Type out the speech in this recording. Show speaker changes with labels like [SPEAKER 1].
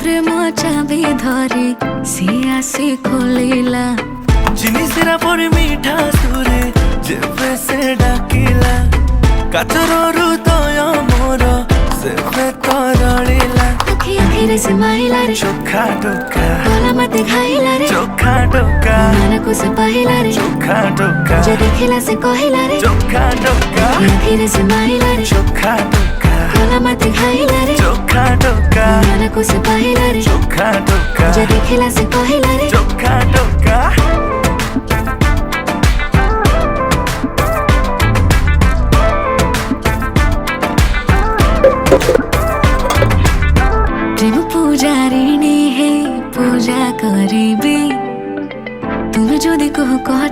[SPEAKER 1] प्रेम चाबी धरी सी आसी खोलिला
[SPEAKER 2] जिनिसरा पर मीठा सुरे जेबे से डाकिला काचर हृदय मोर सेबे तरलिला
[SPEAKER 1] आखि आखिरे से माइला रे
[SPEAKER 2] चोखा टोका
[SPEAKER 1] गला मते खाइला रे
[SPEAKER 2] चोखा टोका
[SPEAKER 1] मन को से पाहिला रे
[SPEAKER 2] चोखा टोका
[SPEAKER 1] जे देखिला से कहिला रे
[SPEAKER 2] चोखा टोका
[SPEAKER 1] आखिरे से माइला रे
[SPEAKER 2] चोखा टोका
[SPEAKER 1] गला मते खाइला रे
[SPEAKER 2] चोखा टोका
[SPEAKER 1] मन को से पाहिला रे
[SPEAKER 2] चोखा टोका
[SPEAKER 1] जे देखिला से कहिला रे
[SPEAKER 2] चोखा टोका